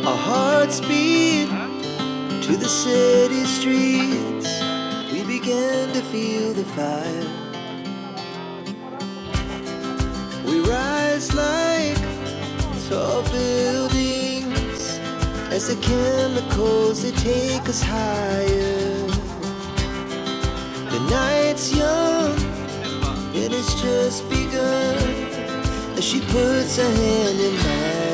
Our hearts beat to the city streets. We began to feel the fire. We rise like tall buildings as the chemicals, they take us higher. The night's young and it's just begun as she puts her hand in mine.